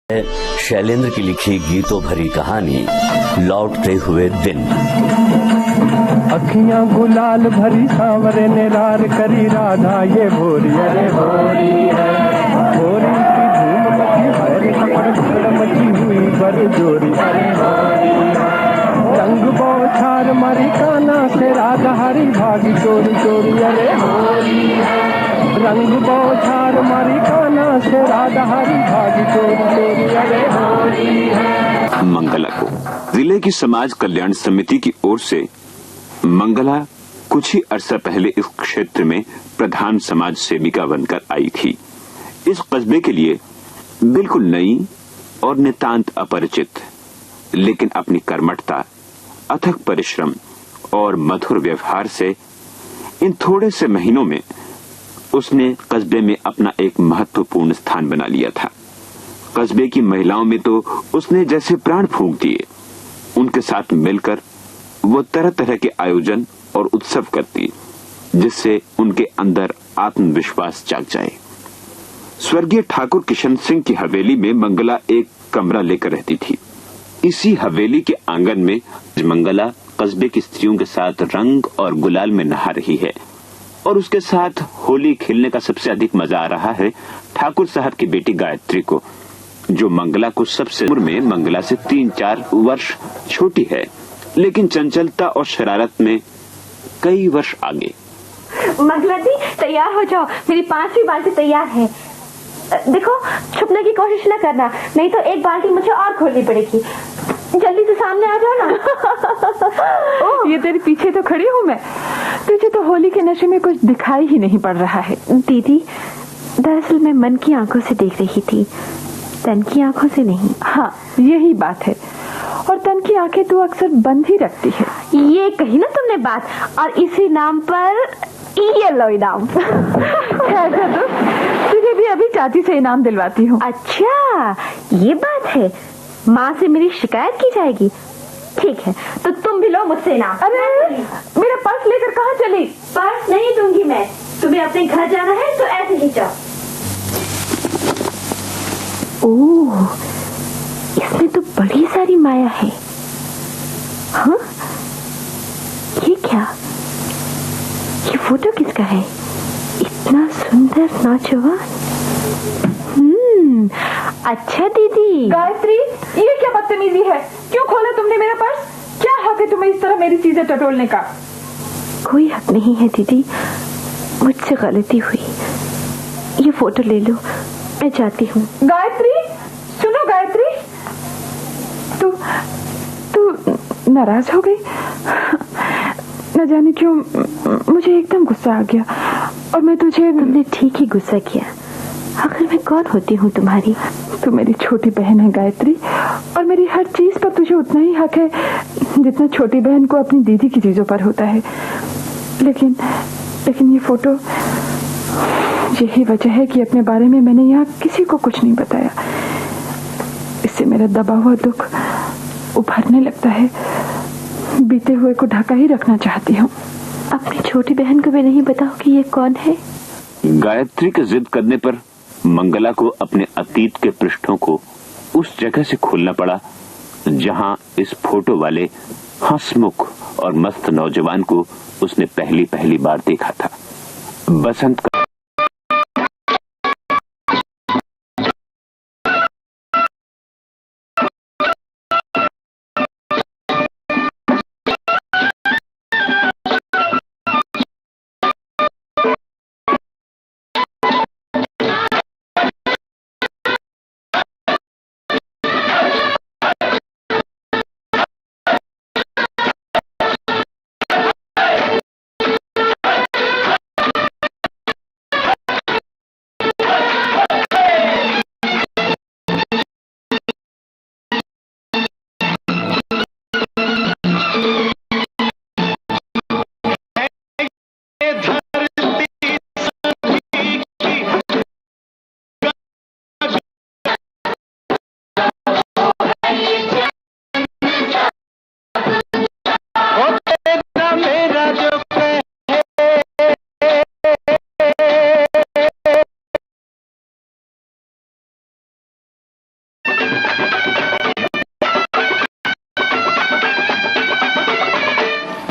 शैलेंद्र की लिखी गीतों भरी कहानी लौटते हुए दिन। अखियां गुलाल भरी सांवरे ने रार करी राधा ये भोरी अरे भोरी है भोरी की धूम मची भैर कपड़ भीड़ मची हुई बर जोरी अरे भोरी रंग बौछार मारी काना से राधा हरी भागी चोरी चोरी अरे भोरी रंग बौछार मारी काना से राधा हरी भागी चोरी चोरी अरे भोरी। मंगला को जिले की समाज कल्याण समिति की ओर से मंगला कुछ ही अरसा पहले इस क्षेत्र में प्रधान समाज सेविका बनकर आई थी। इस कस्बे के लिए बिल्कुल नई और नितांत अपरिचित, लेकिन अपनी कर्मठता, अथक परिश्रम और मधुर व्यवहार से इन थोड़े से महीनों में उसने कस्बे में अपना एक महत्वपूर्ण स्थान बना लिया था। कस्बे की महिलाओं में तो उसने जैसे प्राण फूंक दिए। उनके साथ मिलकर वो तरह तरह के आयोजन और उत्सव करती, जिससे उनके अंदर आत्मविश्वास जाग जाए। स्वर्गीय ठाकुर किशन सिंह की हवेली में मंगला एक कमरा लेकर रहती थी। इसी हवेली के आंगन में मंगला कस्बे की स्त्रियों के साथ रंग और गुलाल में नहा रही है और उसके साथ होली खेलने का सबसे अधिक मजा आ रहा है ठाकुर साहब की बेटी गायत्री को, जो मंगला को सबसे उम्र में मंगला से 3-4 वर्ष छोटी है, लेकिन चंचलता और शरारत में कई वर्ष आगे। मंगला दी तैयार हो जाओ, मेरी 5वीं बाल्टी तैयार है। देखो छुपने की कोशिश न करना, नहीं तो एक बाल्टी मुझे और खोलनी पड़ेगी। जल्दी से सामने आ जाओ ना। ये तेरे पीछे तो खड़ी हूँ मैं, तुझे तो होली के नशे में कुछ दिखाई ही नहीं पड़ रहा है। दीदी दरअसल मैं मन की आंखों से देख रही थी, तन की आंखों से नहीं। हाँ यही बात है, और तन की आंखें तू अक्सर बंद ही रखती है। ये कही ना तुमने बात, और इसी नाम पर ये लो इनाम। ऐसा तो तुझे भी अभी चाची से इनाम दिलवाती हूँ। अच्छा ये बात है, माँ से मेरी शिकायत की जाएगी। ठीक है तो तुम भी लो मुझसे इनाम। अरे मेरा पर्स लेकर कहाँ चली? पर्स नहीं दूंगी मैं, तुम्हें अपने घर जाना है तो ऐसे ही जाओ। ओह इसमें तो बड़ी सारी माया है। हाँ ये क्या, ये फोटो किसका है? इतना सुंदर नौजवान। अच्छा दीदी। गायत्री ये क्या बदतमीजी है, क्यों खोला तुमने मेरा पर्स? क्या हक है तुम्हें इस तरह मेरी चीजें टटोलने का? कोई हक नहीं है दीदी, मुझसे गलती हुई। ये फोटो ले लो, मैं जाती हूँ। गायत्री सुनो गायत्री, तू नाराज हो गई? न जाने क्यों मुझे एकदम गुस्सा आ गया और मैं तुमने ठीक ही गुस्सा किया। आखिर मैं कौन होती हूँ तुम्हारी? तू मेरी छोटी बहन है गायत्री, और मेरी हर चीज पर तुझे उतना ही हक है जितना छोटी बहन को अपनी दीदी की चीजों पर होता है। लेकिन ये फोटो, यही वजह है कि अपने बारे में मैंने यहाँ किसी को कुछ नहीं बताया। इससे मेरा दबा हुआ दुख उभरने लगता है। बीते हुए को ढका ही रखना चाहती हूँ। अपनी छोटी बहन को भी नहीं बताओ कि ये कौन है? गायत्री के जिद करने पर मंगला को अपने अतीत के पृष्ठों को उस जगह से खोलना पड़ा जहां इस फोटो वाले हंसमुख और मस्त नौजवान को उसने पहली बार देखा था। बसंत का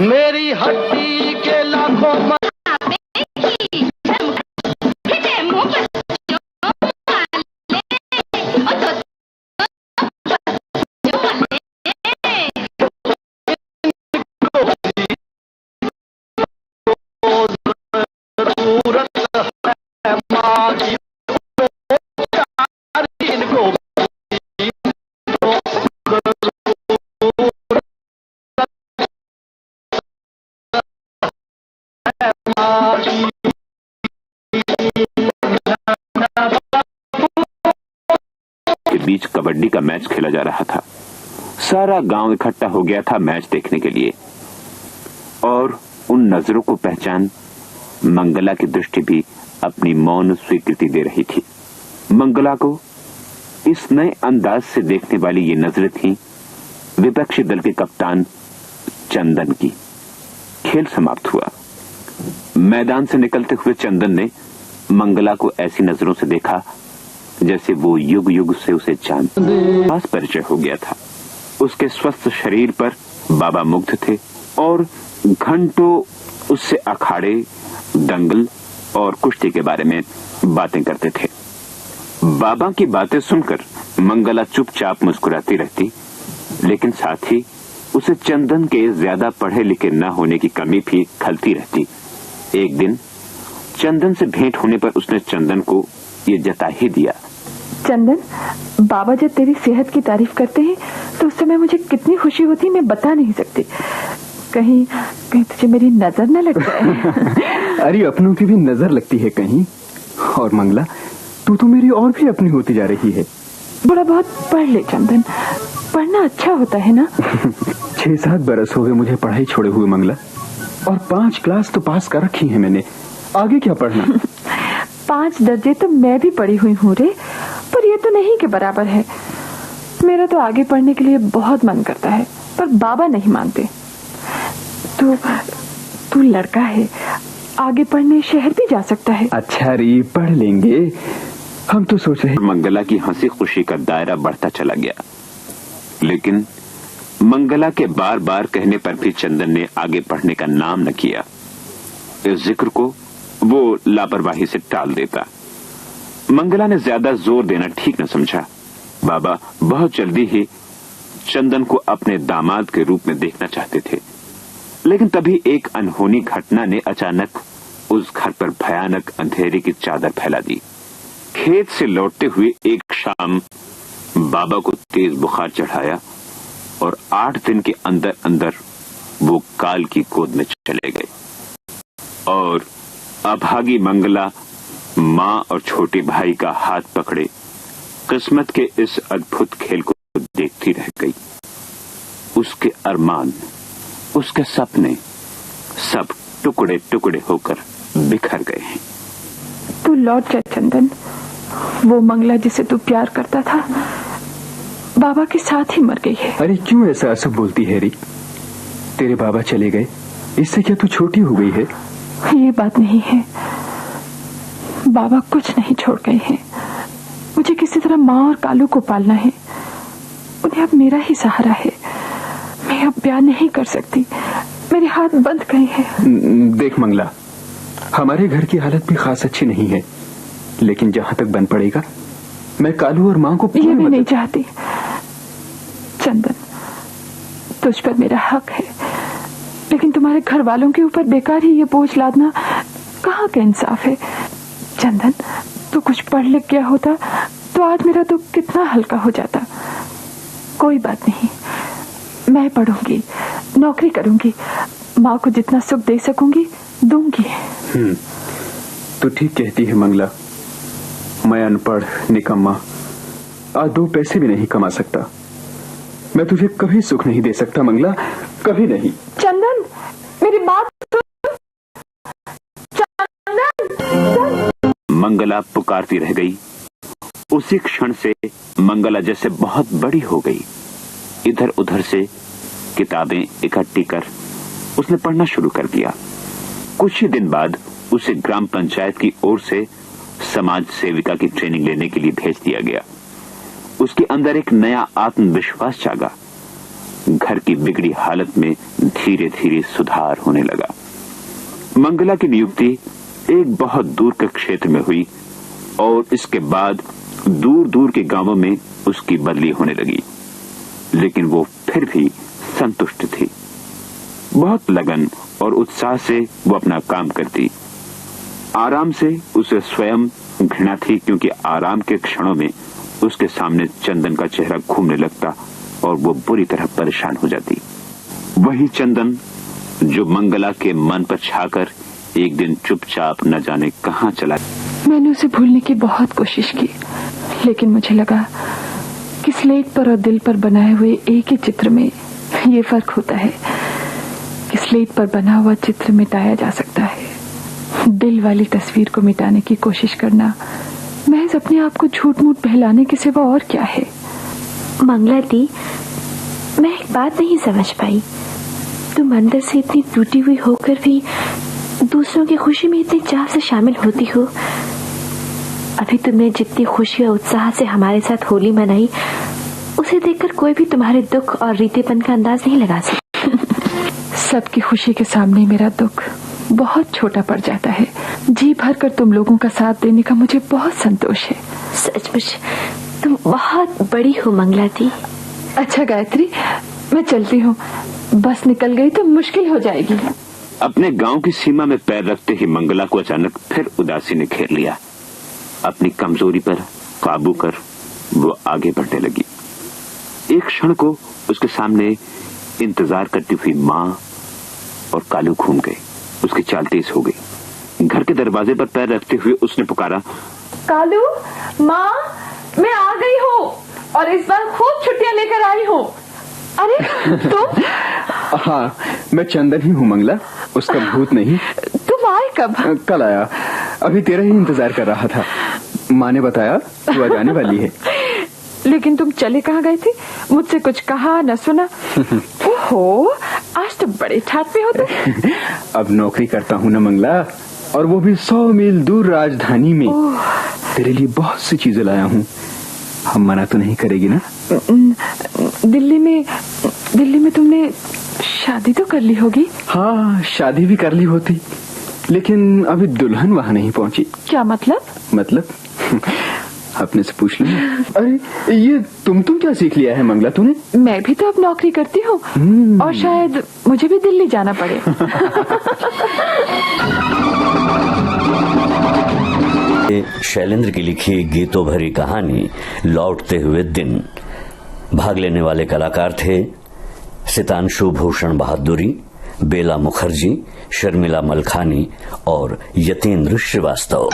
मेरी हड्डी के लाखों के बीच कबड्डी का मैच खेला जा रहा था। सारा गांव इकट्ठा हो गया था मैच देखने के लिए, और उन नजरों को पहचान मंगला की दृष्टि भी अपनी मौन स्वीकृति दे रही थी। मंगला को इस नए अंदाज से देखने वाली ये नजरें थीं विपक्षी दल के कप्तान चंदन की। खेल समाप्त हुआ। मैदान से निकलते हुए चंदन ने मंगला को ऐसी नजरों से देखा जैसे वो युग युग से उसे जानता। पास परिचय हो गया था। उसके स्वस्थ शरीर पर बाबा मुग्ध थे और घंटों उससे अखाड़े, दंगल और कुश्ती के बारे में बातें करते थे। बाबा की बातें सुनकर मंगला चुपचाप मुस्कुराती रहती, लेकिन साथ ही उसे चंदन के ज्यादा पढ़े लिखे न होने की कमी भी खलती रहती। एक दिन चंदन से भेंट होने पर उसने चंदन को ये जता ही दिया। चंदन, बाबा जब तेरी सेहत की तारीफ करते हैं तो उस समय मुझे कितनी खुशी होती मैं बता नहीं सकती। कहीं तुझे मेरी नजर न लग जाए। अरे अपनों की भी नजर लगती है कहीं। और मंगला, तू तो मेरी और भी अपनी होती जा रही है। थोड़ा बहुत पढ़ ले चंदन, पढ़ना अच्छा होता है ना। 6-7 बरस हो गए मुझे पढ़ाई छोड़े हुए मंगला, और 5 क्लास तो पास कर रखी है मैंने। आगे क्या पढ़ना? 5 दर्जे तो मैं भी पढ़ी हुई हूँ रे, पर ये तो नहीं के बराबर है। मेरा तो आगे पढ़ने के लिए बहुत मन करता है, पर बाबा नहीं मानते। तू लड़का है, आगे पढ़ने शहर भी जा सकता है। अच्छा री, पढ़ लेंगे। हम तो सोच रहे। मंगला की हंसी खुशी का दायरा बढ़ता चला गया, लेकिन मंगला के बार बार कहने पर भी चंदन ने आगे पढ़ने का नाम न किया। इस जिक्र को वो लापरवाही से टाल देता। मंगला ने ज्यादा जोर देना ठीक न समझा। बाबा बहुत जल्दी ही चंदन को अपने दामाद के रूप में देखना चाहते थे, लेकिन तभी एक अनहोनी घटना ने अचानक उस घर पर भयानक अंधेरे की चादर फैला दी। खेत से लौटते हुए एक शाम बाबा को तेज बुखार चढ़ाया और 8 दिन के अंदर अंदर वो काल की गोद में चले गए। और अभागी मंगला माँ और छोटे भाई का हाथ पकड़े किस्मत के इस अद्भुत खेल को देखती रह गई। उसके अरमान, उसके सपने सब टुकड़े टुकड़े होकर बिखर गए हैं। तू लौट जा चंदन। वो मंगला जिसे तू प्यार करता था बाबा के साथ ही मर गई है। अरे क्यों ऐसा सब बोलती है री? तेरे बाबा चले गए, इससे क्या तू छोटी हो गई है? ये बात नहीं है, बाबा कुछ नहीं छोड़ गए हैं। मुझे किसी तरह माँ और कालू को पालना है। उन्हें अब मेरा ही सहारा है। मैं अब प्यार नहीं कर सकती, मेरे हाथ बंध गए हैं। देख मंगला, हमारे घर की हालत भी खास अच्छी नहीं है, लेकिन जहाँ तक बन पड़ेगा मैं कालू और माँ को ये भी नहीं चाहती। चंदन, तुझ पर मेरा हक है, लेकिन तुम्हारे घर वालों के ऊपर बेकार ही ये बोझ लादना कहाँ का इंसाफ है। चंदन, तू कुछ पढ़ लिख गया होता तो आज मेरा दुख कितना हल्का हो जाता। कोई बात नहीं, मैं पढ़ूंगी, नौकरी करूंगी, माँ को जितना सुख दे सकूंगी दूंगी। तू ठीक कहती है मंगला। मैं अनपढ़, निकम्मा, आज 2 पैसे भी नहीं कमा सकता। मैं तुझे कभी सुख नहीं दे सकता मंगला, कभी नहीं। चंदन, मेरी बात सुन। चंदन। मंगला पुकारती रह गई। उसी क्षण से मंगला जैसे बहुत बड़ी हो गई। इधर उधर से किताबें इकट्ठी कर उसने पढ़ना शुरू कर दिया। कुछ ही दिन बाद उसे ग्राम पंचायत की ओर से समाज सेविका की ट्रेनिंग लेने के लिए भेज दिया गया। उसके अंदर एक नया आत्मविश्वास जागा। घर की बिगड़ी हालत में धीरे धीरे सुधार होने लगा। मंगला की नियुक्ति एक बहुत दूर के क्षेत्र में हुई और इसके बाद दूर दूर के गांवों में उसकी बदली होने लगी, लेकिन वो फिर भी संतुष्ट थी। बहुत लगन और उत्साह से वो अपना काम करती। आराम से उसे स्वयं घृणा थी, क्योंकि आराम के क्षणों में उसके सामने चंदन का चेहरा घूमने लगता और वो बुरी तरह परेशान हो जाती। वही चंदन जो मंगला के मन पर छाकर एक दिन चुपचाप न जाने कहां चला। मैंने उसे भूलने की बहुत कोशिश की, लेकिन मुझे लगा कि स्लेट पर और दिल पर बनाए हुए एक ही चित्र में ये फर्क होता है कि स्लेट पर बना हुआ चित्र मिटाया जा सकता है, दिल वाली तस्वीर को मिटाने की कोशिश करना महज अपने आप को झूठ मूठ बहलाने के सिवा और क्या है। मंगला दी, मैं एक बात नहीं समझ पाई। तुम अंदर से इतनी टूटी हुई होकर भी दूसरों की खुशी में इतनी चाह से शामिल होती हो। अभी तुमने जितनी खुशी और उत्साह से हमारे साथ होली मनाई, उसे देखकर कोई भी तुम्हारे दुख और रीतेपन का अंदाज नहीं लगा सकता। सबकी खुशी के सामने मेरा दुख बहुत छोटा पड़ जाता है। जी भर कर तुम लोगों का साथ देने का मुझे बहुत संतोष है। सचमुच तुम बहुत बड़ी हो मंगला दी। अच्छा गायत्री, मैं चलती हूँ, बस निकल गई तो मुश्किल हो जाएगी। अपने गांव की सीमा में पैर रखते ही मंगला को अचानक फिर उदासी ने घेर लिया। अपनी कमजोरी पर काबू कर वो आगे बढ़ने लगी। एक क्षण को उसके सामने इंतजार करती हुई माँ और कालू घूम गए। उसकी चाल तेज हो गई। घर के दरवाजे पर पैर रखते हुए उसने पुकारा, कालू, माँ, मैं आ गई हूँ और इस बार खूब छुट्टियाँ लेकर आई हूँ। अरे तुम? हाँ, मैं चंदन ही हूँ मंगला, उसका भूत नहीं। तुम आए कब? कल आया, अभी तेरा ही इंतजार कर रहा था। माँ ने बताया तू आ जाने वाली है। लेकिन तुम चले कहाँ गए थे? मुझसे कुछ कहा न सुना। ओहो, आज तो बड़े ठाट पे हो तुम। अब नौकरी करता हूँ ना मंगला, और वो भी 100 मील दूर राजधानी में। तेरे लिए बहुत सी चीजें लाया हूँ, हम मना तो नहीं करेगी ना? दिल्ली में तुमने शादी तो कर ली होगी? हाँ, शादी भी कर ली होती, लेकिन अभी दुल्हन वहाँ नहीं पहुँची। क्या मतलब? मतलब अपने से पूछ लो। अरे ये तुम क्या सीख लिया है मंगला तूने? मैं भी तो अब नौकरी करती हूँ और शायद मुझे भी दिल्ली जाना पड़े। शैलेंद्र की लिखी गीतों भरी कहानी लौटते हुए दिन। भाग लेने वाले कलाकार थे सितांशु भूषण बहादुरी, बेला मुखर्जी, शर्मिला मलखानी और यतेंद्र श्रीवास्तव।